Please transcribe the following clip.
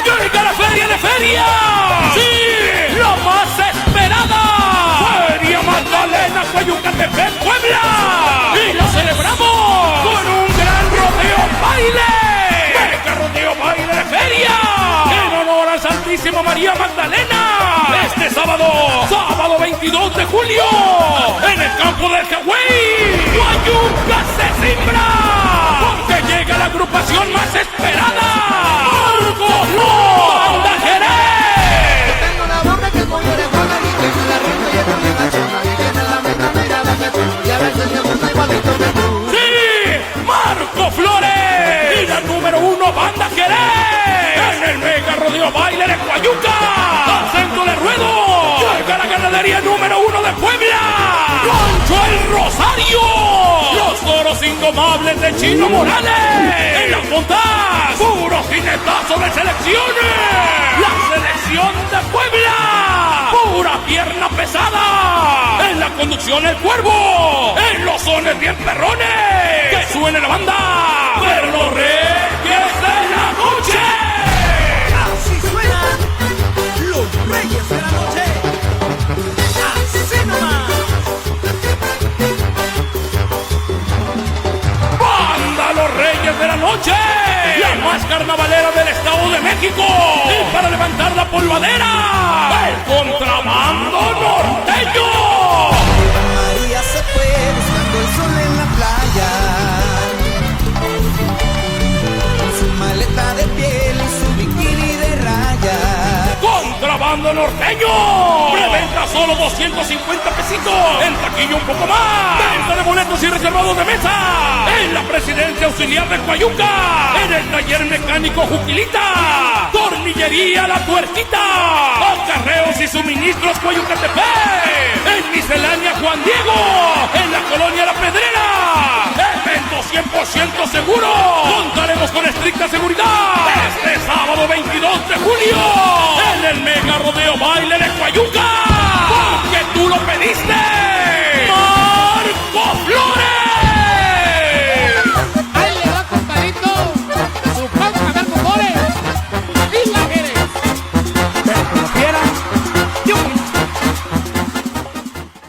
¡Llega la feria de ferias! ¡Sí! ¡La más esperada! ¡Feria Magdalena Coyucatepec, Puebla! ¡Y la celebramos con un gran rodeo baile! ¡Mega rodeo baile de feria! ¡En honor a Santísima María Magdalena! Este sábado 22 de julio, en el campo del Cahuey, Coyuca se simbra, porque llega la agrupación más esperada, Marco Banda Jerez. Tengo la boca que pongo de boca y tengo la ronda y el ronda y la chona y tiene la meta mirada que tú y a veces te gusta igualito que tú. Sí, Marco Flores y la número 1 Banda Jerez en el mega rodeo baile de Coyuca, al centro de ruedo. Llega la ganadería número 1 de Puebla, Rancho El Rosario, los toros indomables de Chino Morales, en las montas, puro jinetazo de selecciones, la selección de Puebla, pura pierna pesada, en la conducción El Cuervo, en los sones bien perrones, que suene la banda, pero los Reyes de la Noche. Así suenan los Reyes de la Noche. Así nomás. ¡Banda Los Reyes de la Noche! La más carnavalera del Estado de México. Y para levantar la polvadera, el contrabando norteño. María se fue buscando el sol en la playa, con su maleta de piel y su bikini de raya. Contrabando norteño. Preventa solo 250 pesitos. En taquilla un poco más. Venta de boletos y reservados de mesa. En la Presidencia Auxiliar de Coyuca. En el taller mecánico Juquilita. Tornillería La Tuerquita. Acarreos y suministros Coyucatepec. En miscelánea Juan Diego. En la colonia La Pedrera. Evento 100% seguro. Contaremos con estricta seguridad. Este sábado 22 de julio.